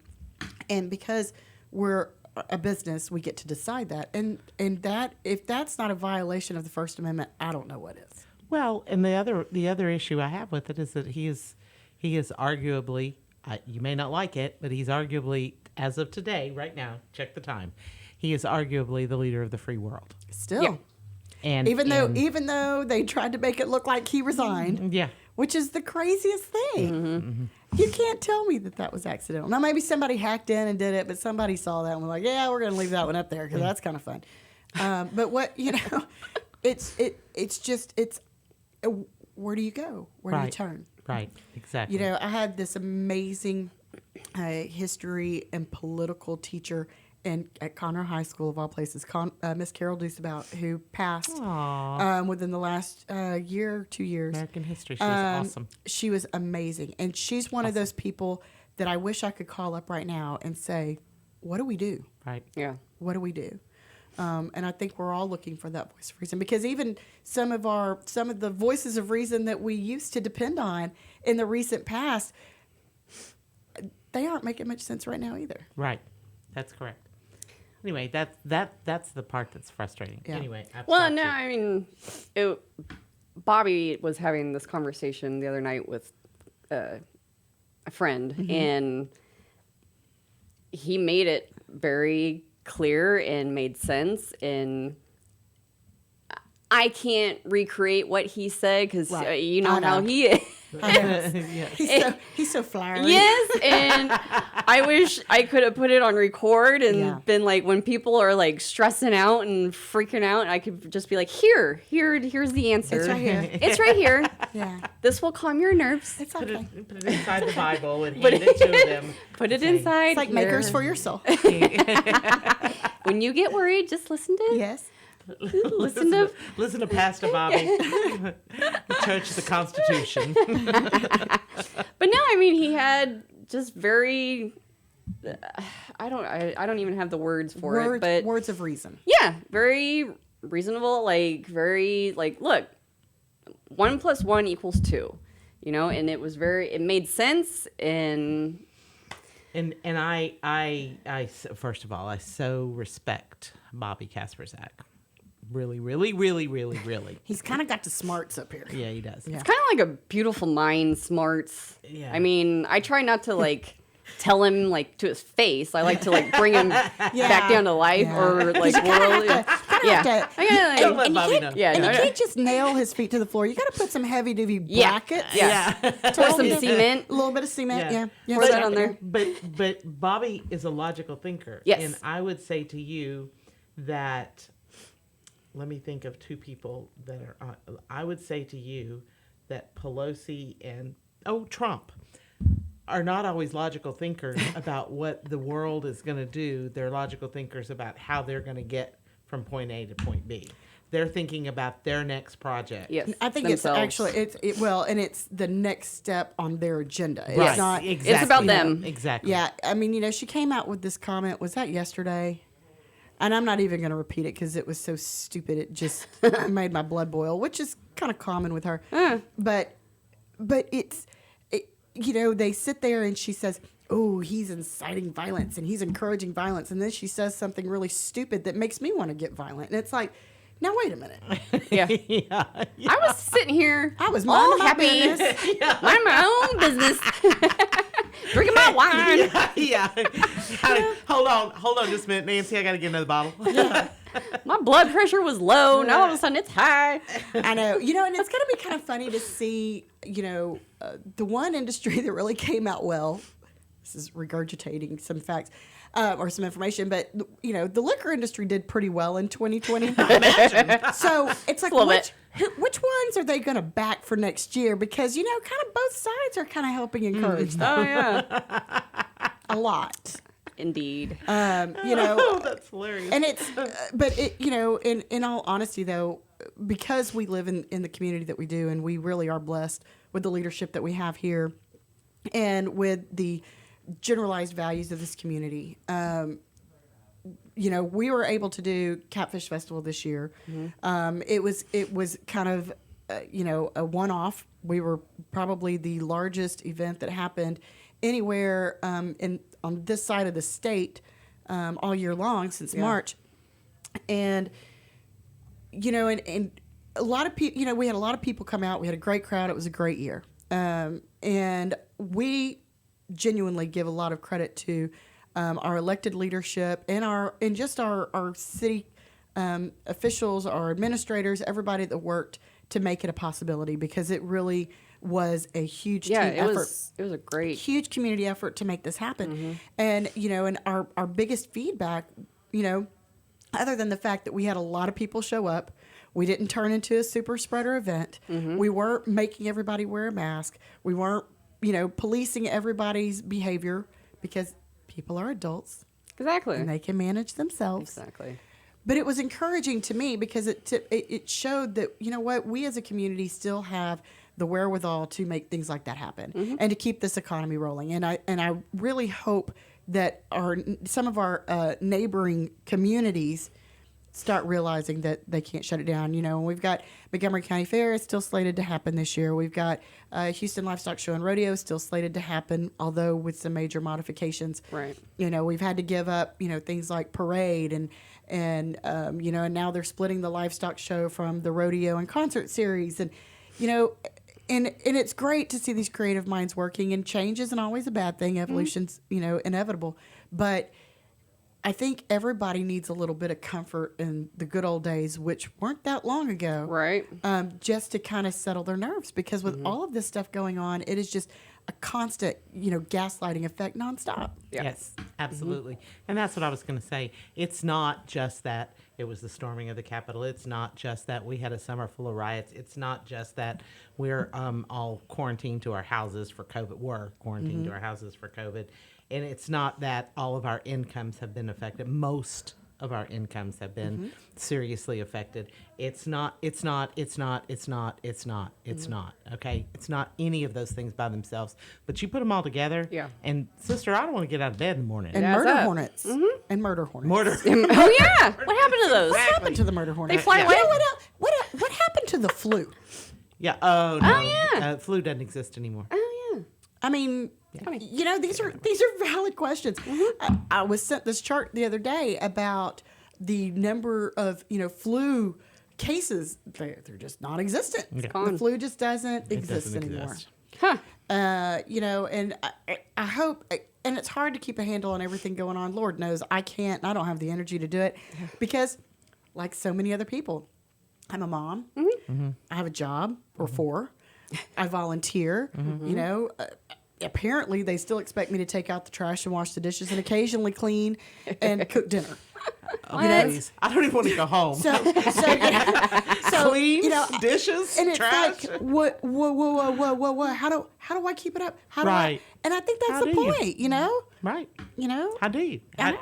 And because we're a business, we get to decide that. And that, if that's not a violation of the First Amendment, I don't know what is. Well, and the other issue I have with it is that he is He is arguably, you may not like it, but he's arguably, as of today, right now, check the time, he is arguably the leader of the free world. Still. Yeah. And Even though they tried to make it look like he resigned. Yeah. Which is the craziest thing. You can't tell me that was accidental. Now, maybe somebody hacked in and did it, but somebody saw that and was like, yeah, we're going to leave that one up there because that's kind of fun. But what, it's where do you go? Where do you turn? Right, exactly. I had this amazing history and political teacher at Conroe High School, of all places, Miss Carol Deuceabout, who passed within the last year, 2 years. American history. She was awesome. She was amazing. And she's one of those people that I wish I could call up right now and say, what do we do? Right. Yeah. What do we do? And I think we're all looking for that voice of reason, because even some of the voices of reason that we used to depend on in the recent past, they aren't making much sense right now either. Right. That's correct. Anyway, that's the part that's frustrating. Yeah. Anyway. Well, no, I mean, Bobby was having this conversation the other night with a friend, and he made it very clear and made sense. And I can't recreate what he said because you know how he is. He's so fiery. Yes, and I wish I could have put it on record and been like, when people are like stressing out and freaking out, I could just be like, here's the answer. It's right here. It's right here. Yeah. This will calm your nerves. It's Put okay. it inside the Bible and hand it to them. Put it inside. It's like here. Makers for Your Soul. When you get worried, just listen to Yes. listen to Pastor Bobby. Church the Constitution. But no, I mean, he had just very I don't even have the words for it, but words of reason. yeah, very reasonable, like very like, look, 1 + 1 = 2, and it made sense. And I first of all, I so respect Bobby Kasprzak. Really, really, really, really, really. He's kind of got the smarts up here. Yeah, he does. Yeah. it's kind of like a beautiful mind, smarts. Yeah. I mean, I try not to like tell him like to his face. I like to like bring him back down to life or like world. Yeah. Don't let Bobby know. Yeah. And you can't just nail his feet to the floor. You got to put some heavy-duty brackets. Yeah. Pour some cement. A little bit of cement. Yeah. Pour that on there. But Bobby is a logical thinker. Yes. And I would say to you that, let me think of two people that are, I would say to you that Pelosi and, Trump are not always logical thinkers about what the world is going to do. They're logical thinkers about how they're going to get from point A to point B. They're thinking about their next project. Yes. I think themselves. it's and it's the next step on their agenda. It's Right. not. Exactly. It's about them. Exactly. Yeah. I mean, she came out with this comment. Was that yesterday? And I'm not even going to repeat it because it was so stupid. It just made my blood boil, which is kind of common with her. But they sit there and she says, oh, he's inciting violence and he's encouraging violence. And then she says something really stupid that makes me want to get violent. And it's like, now, wait a minute. Yeah. Yeah. I was sitting here. I was all minding my happy. business. Minding my own business. Drinking my wine. Yeah. Hold on just a minute, Nancy. I got to get another bottle. My blood pressure was low. Now all of a sudden it's high. I know. And it's going to be kind of funny to see, the one industry that really came out well. This is regurgitating some facts or some information, but, the liquor industry did pretty well in 2020. So it's like, which ones are they going to back for next year? Because, kind of both sides are kind of helping encourage them Oh, yeah. a lot. Indeed. That's hilarious. And it's, but in all honesty, though, because we live in the community that we do, and we really are blessed with the leadership that we have here, and with the generalized values of this community, we were able to do Catfish Festival this year. Mm-hmm. It was kind of, a one-off. We were probably the largest event that happened anywhere on this side of the state all year long since March. And, and a lot of people, we had a lot of people come out. We had a great crowd. It was a great year. And we genuinely give a lot of credit to our elected leadership and our city officials, our administrators, everybody that worked to make it a possibility, because it really was a huge team effort. It was a great, huge community effort to make this happen. And, and our biggest feedback, other than the fact that we had a lot of people show up, we didn't turn into a super spreader event. We weren't making everybody wear a mask. We weren't, policing everybody's behavior, because people are adults. Exactly. And they can manage themselves. Exactly. But it was encouraging to me, because it showed that, we as a community still have the wherewithal to make things like that happen and to keep this economy rolling. And I really hope that some of our neighboring communities start realizing that they can't shut it down. We've got Montgomery County Fair is still slated to happen this year. We've got Houston Livestock Show and Rodeo still slated to happen, although with some major modifications. Right. We've had to give up, things like parade and now they're splitting the livestock show from the rodeo and concert series. And, and it's great to see these creative minds working, and change isn't always a bad thing. Evolution's, inevitable. But I think everybody needs a little bit of comfort in the good old days, which weren't that long ago. Right. Just to kind of settle their nerves, because with all of this stuff going on, it is just a constant, gaslighting effect nonstop. Yeah. Yes, absolutely. And that's what I was going to say. It's not just that it was the storming of the Capitol. It's not just that we had a summer full of riots. It's not just that we're all quarantined to our houses for COVID. We're quarantined to our houses for COVID. And it's not that all of our incomes have been affected. Most of our incomes have been seriously affected. It's not, okay? It's not any of those things by themselves. But you put them all together. Yeah. And sister, I don't want to get out of bed in the morning. And Yeah, murder it's up. hornets. And murder hornets. Murder. Oh yeah. What happened to those? What happened to the murder hornets? They fly away? What happened to the flu? Yeah. Oh, no. Oh, yeah. Flu doesn't exist anymore. Oh yeah. I mean, these are valid questions. I was sent this chart the other day about the number of flu cases. They're just non-existent. Yeah. The flu just doesn't It exist doesn't anymore. exist. Huh. And I hope, and it's hard to keep a handle on everything going on. Lord knows I can't, and I don't have the energy to do it, because like so many other people, I'm a mom. I have a job or 4. I volunteer. Apparently they still expect me to take out the trash and wash the dishes and occasionally clean and cook dinner. Please. I don't even want to go home. So Clean dishes, and it's trash. like, what? How do I keep it up? How do Right. And I think that's How the do you? point, Right. How How do you? I know.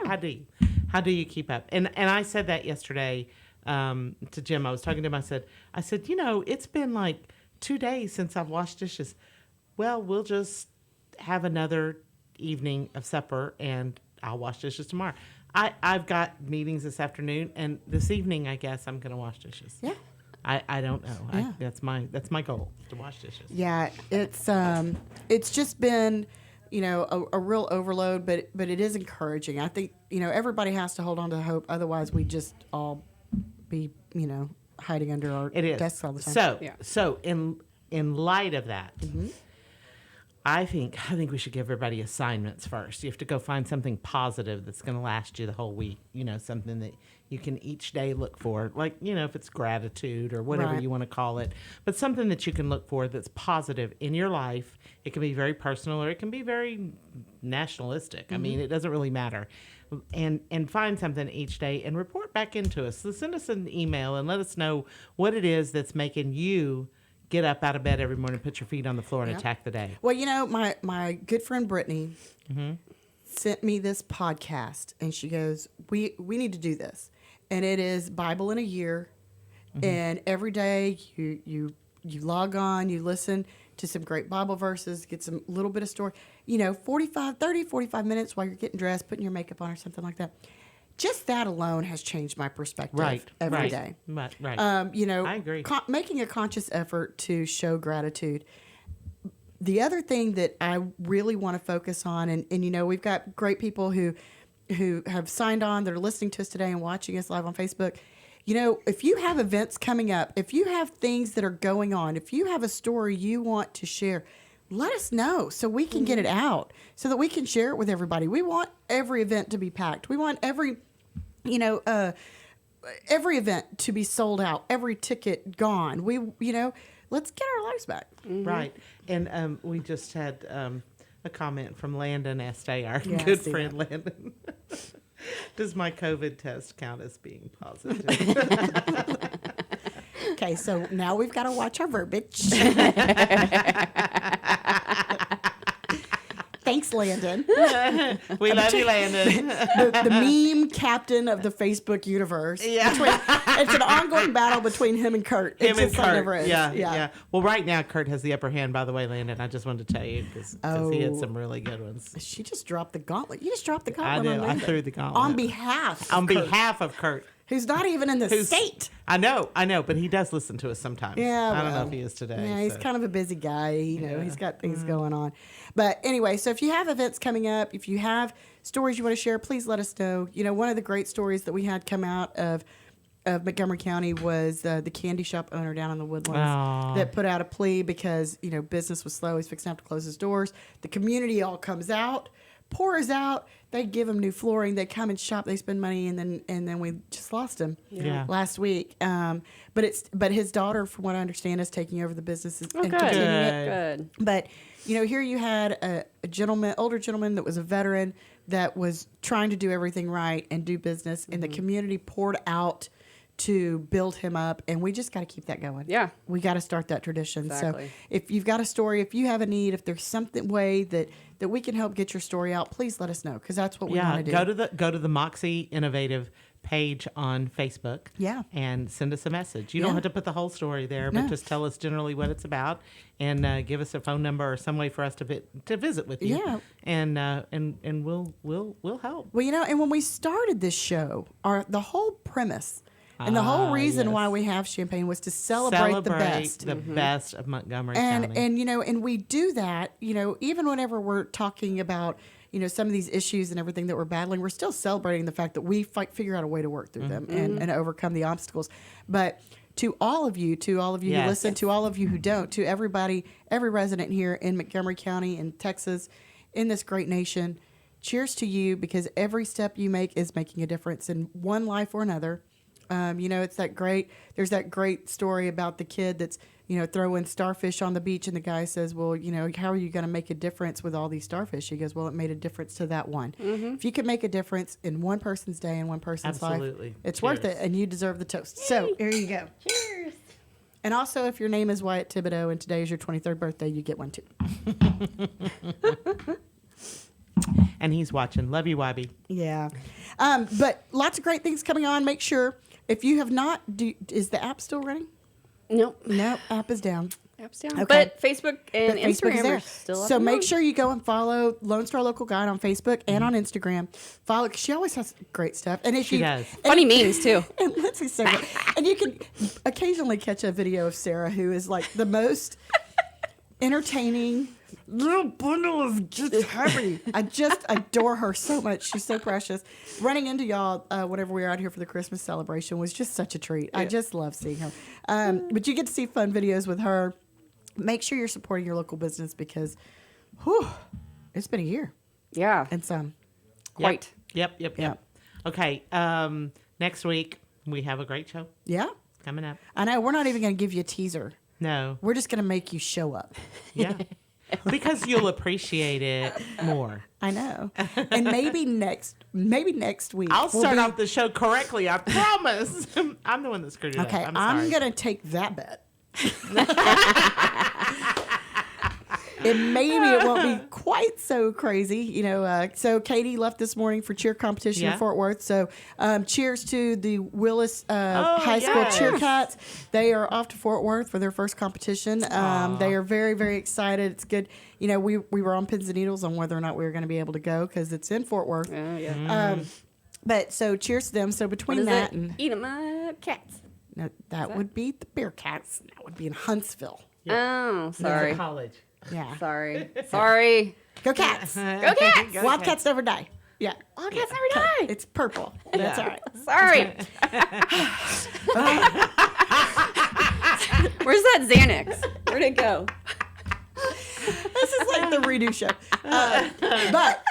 How do you keep up? And I said that yesterday to Jim. I was talking to him. I said, it's been like 2 days since I've washed dishes. Well, we'll just have another evening of supper, and I'll wash dishes tomorrow. I've got meetings this afternoon, and this evening, I guess I'm going to wash dishes. Yeah. I don't know. Yeah. That's my goal, to wash dishes. Yeah, it's just been, a real overload, but it is encouraging. I think, everybody has to hold on to hope. Otherwise, we just all be, hiding under our It is. desks all the time. So in light of that, I think we should give everybody assignments first. You have to go find something positive that's going to last you the whole week. Something that you can each day look for, like if it's gratitude or whatever Right. you want to call it, but something that you can look for that's positive in your life. It can be very personal, or it can be very nationalistic. I mean, it doesn't really matter. And find something each day and report back into us. So send us an email and let us know what it is that's making you get up out of bed every morning, put your feet on the floor, and attack the day. Well, my good friend Brittany sent me this podcast, and she goes, "We need to do this," and it is Bible in a Year, and every day you log on, you listen to some great Bible verses, get some little bit of story, 45 minutes while you're getting dressed, putting your makeup on or something like that. Just that alone has changed my perspective every day. Right. I agree. Making a conscious effort to show gratitude. The other thing that I really want to focus on, and we've got great people who have signed on, that are listening to us today and watching us live on Facebook, if you have events coming up, if you have things that are going on, if you have a story you want to share, let us know so we can get it out, so that we can share it with everybody. We want every event to be packed. We want every event to be sold out, every ticket gone. Let's get our lives back. Right. And we just had a comment from Landon Estee, our Yeah, I good see friend Landon. Does my COVID test count as being positive? Okay, so now we've got to watch our verbiage. Thanks, Landon. We love you, Landon. The meme captain of the Facebook universe. Yeah. It's an ongoing battle between him and Kurt. Him and just like Kurt. never ends. Yeah. Well, right now, Kurt has the upper hand, by the way, Landon. I just wanted to tell you because he had some really good ones. She just dropped the gauntlet. You just dropped the I gauntlet. know. on I Landon. threw the gauntlet. On behalf of Kurt. who's not even in the state. I know, but he does listen to us sometimes. Yeah, I don't know well, if he is today. Yeah, he's so. kind of a busy guy. He's got things going on. But anyway, so if you have events coming up, if you have stories you want to share, please let us know. One of the great stories that we had come out of Montgomery County was the candy shop owner down in the Woodlands that put out a plea because, business was slow. He's fixing to have to close his doors. The community all comes out, pours out. They give him new flooring. They come and shop. They spend money, and then we just lost him last week. But his daughter, from what I understand, is taking over the business and continuing it. Good. But here you had a older gentleman that was a veteran that was trying to do everything right and do business, and the community poured out to build him up, and we just got to keep that going. Yeah. We got to start that tradition. Exactly. So if you've got a story, if you have a need, if there's something way that we can help get your story out, please let us know, because that's what we want to do. Go to the Moxie Innovative page on Facebook. Yeah. And send us a message. You don't have to put the whole story there, but just tell us generally what it's about, and give us a phone number or some way for us to visit with you. Yeah. And we'll help. Well, and when we started this show, the whole premise and the whole reason why we have champagne was to celebrate the best. The best of Montgomery County. And we do that, even whenever we're talking about, some of these issues and everything that we're battling, we're still celebrating the fact that we figure out a way to work through them and overcome the obstacles. But to all of you who listen, to all of you who don't, to everybody, every resident here in Montgomery County, in Texas, in this great nation, cheers to you, because every step you make is making a difference in one life or another. It's there's that great story about the kid that's, throwing starfish on the beach, and the guy says, well, how are you going to make a difference with all these starfish? He goes, well, it made a difference to that one. If you could make a difference in one person's day and one person's life, it's worth it, and you deserve the toast. Yay. So here you go. Cheers. And also, if your name is Wyatt Thibodeau and today is your 23rd birthday, you get one too. And he's watching. Love you, YB. Yeah. But lots of great things coming on. Make sure, if you have not, is the app still running? Nope. No, app is down. App's down. Okay. But Facebook and But Facebook is Instagram there. are still up. So and make on. sure you go and follow Lone Star Local Guide on Facebook and on Instagram. Follow, 'cause she always has great stuff. And if She you does. Funny memes, too. And Lindsay's so good. And you can occasionally catch a video of Sarah, who is like the most entertaining little bundle of just happy. I just adore her so much. She's so precious. Running into y'all whenever we were out here for the Christmas celebration was just such a treat. I just love seeing her. But you get to see fun videos with her. Make sure you're supporting your local business, because it's been a year Yeah. and some. Quite. Yep. Okay. Next week we have a great show Yeah. coming up. I know. We're not even going to give you a teaser. No. We're just going to make you show up. Yeah. Because you'll appreciate it more. I know. And maybe next week. I'll start off the show correctly. I promise. I'm the one that screwed it Okay, up. I'm sorry. going to take that bet. And maybe it won't be quite so crazy, So Katie left this morning for cheer competition in Fort Worth. So cheers to the Willis High School Cheer Cats. They are off to Fort Worth for their first competition. They are very, very excited. It's good. We were on pins and needles on whether or not we were going to be able to go, because it's in Fort Worth. Oh, yeah. But so cheers to them. So between What is that it? and Eat 'em up, cats. no, that would be the Bearcats. That would be in Huntsville. Oh, sorry. College. Yeah. Sorry. Go Cats. Go cats. Wildcats never die. Yeah. Wildcats never die. It's purple. That's all right. Sorry. Where's that Xanax? Where'd it go? This is like the redo show. But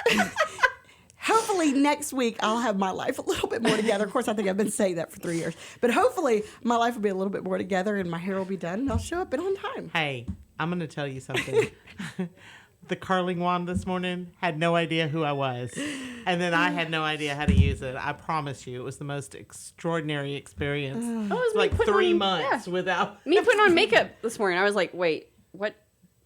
hopefully next week I'll have my life a little bit more together. Of course, I think I've been saying that for 3 years. But hopefully my life will be a little bit more together and my hair will be done and I'll show up on time. Hey, I'm going to tell you something. The curling wand this morning had no idea who I was. And then I had no idea how to use it. I promise you, it was the most extraordinary experience. It was like 3 months without... Me putting on makeup this morning. I was like, wait, what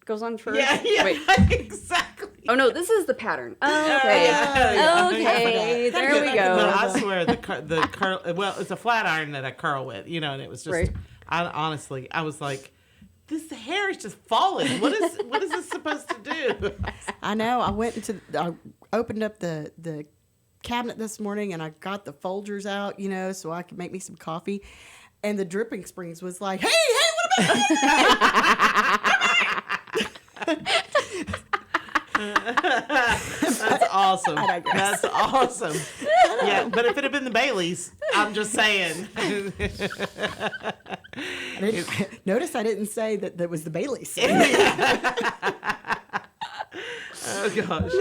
goes on first? Yeah, Wait. exactly. Oh, no, this is the pattern. Oh, okay. Yeah. Okay, there we go. No, I swear, the curl... Well, it's a flat iron that I curl with, you know, and it was just... Right. Honestly, I was like... This hair is just falling. What is this supposed to do? I know. I opened up the cabinet this morning and I got the Folgers out, you know, so I could make me some coffee. And the dripping springs was like, hey, what about That's awesome. That's awesome. Yeah, but if it had been the Baileys, I'm just saying. Notice I didn't say that was the Baileys. Oh, gosh.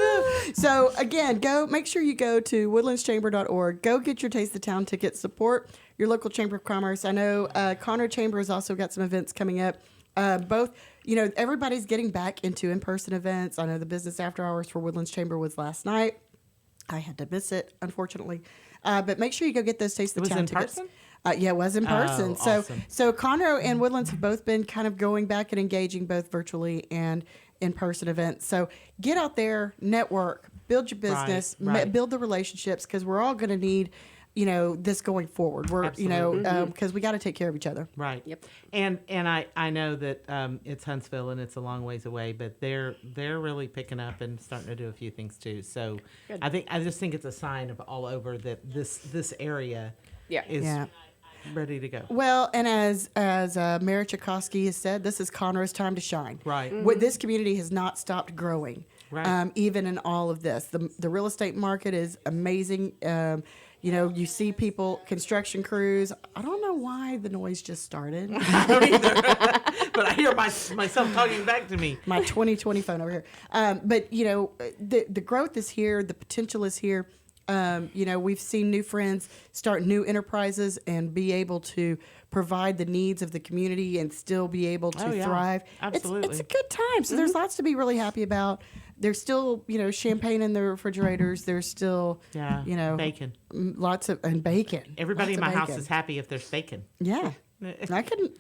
So, again, make sure you go to woodlandschamber.org. Go get your Taste the Town tickets. Support your local Chamber of Commerce. I know Conroe Chamber has also got some events coming up. Both, you know, everybody's getting back into in-person events. I know the business after hours for Woodlands Chamber was last night. I had to miss it, unfortunately. But make sure you go get those Taste the Town tickets. Person? Yeah, it was in person. Oh, awesome. So Conroe and Woodlands have both been kind of going back and engaging both virtually and in-person events. So get out there, network, build your business, Right. build the relationships, because we're all going to need, you know, this going forward. We're, Absolutely. you know, because we got to take care of each other. Right. Yep. And I know that it's Huntsville and it's a long ways away, but they're really picking up and starting to do a few things too. So Good. I just think it's a sign of all over that this area is Yeah. ready to go. Well, and as Mayor Tchaikovsky has said, this is Conroe's time to shine. Right. This community has not stopped growing, Right. even in all of this. The real estate market is amazing. You know, you see people, construction crews. I don't know why the noise just started. I don't either. But I hear myself talking back to me. My 2020 phone over here. But, you know, the growth is here. The potential is here. You know, we've seen new friends start new enterprises and be able to provide the needs of the community and still be able to Oh, yeah. thrive. Absolutely. It's a good time. So there's lots to be really happy about. There's still, you know, champagne in the refrigerators. There's still, Yeah. you know, Bacon. lots of, and bacon. Everybody in Lots my of house bacon. is happy if there's bacon. Yeah. I couldn't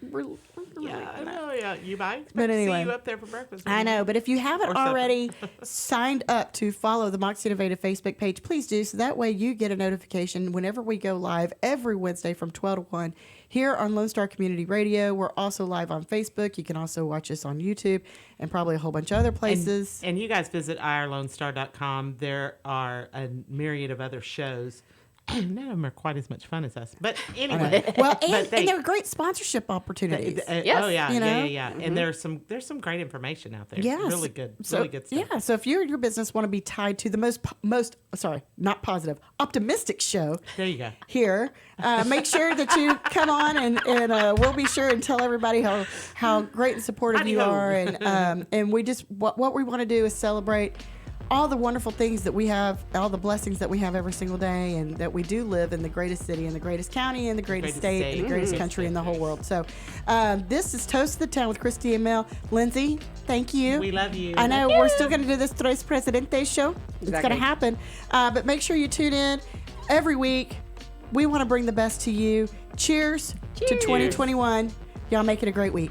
Yeah, I know. Yeah, you might expect But to anyway. see you up there for breakfast. I know, but if you haven't Or supper. already signed up to follow the Moxie Innovative Facebook page, please do. So that way you get a notification whenever we go live every Wednesday from 12 to 1 here on Lone Star Community Radio. We're also live on Facebook. You can also watch us on YouTube and probably a whole bunch of other places. And you guys visit irlonestar.com. There are a myriad of other shows. None of them are quite as much fun as us. But anyway. Well, But and there are great sponsorship opportunities. Yes. Oh, yeah. You know? Yeah. And there's some great information out there. Yes. Really good. So, Really good stuff. Yeah. So if you or your business want to be tied to the most not positive, optimistic show There you go. here, make sure that you come on and we'll be sure and tell everybody how great and supportive you Howdy-ho. are. And we just, what we want to do is celebrate all the wonderful things that we have, all the blessings that we have every single day, and that we do live in the greatest city, in the greatest county, in the greatest state, in the greatest country in the whole world. So this is Toast to the Town with Christy and Mel. Lindsay, thank you. We love you. I know we're still going to do this Tres Presidentes show. It's going to Exactly. happen. But make sure you tune in every week. We want to bring the best to you. Cheers. To 2021. Y'all make it a great week.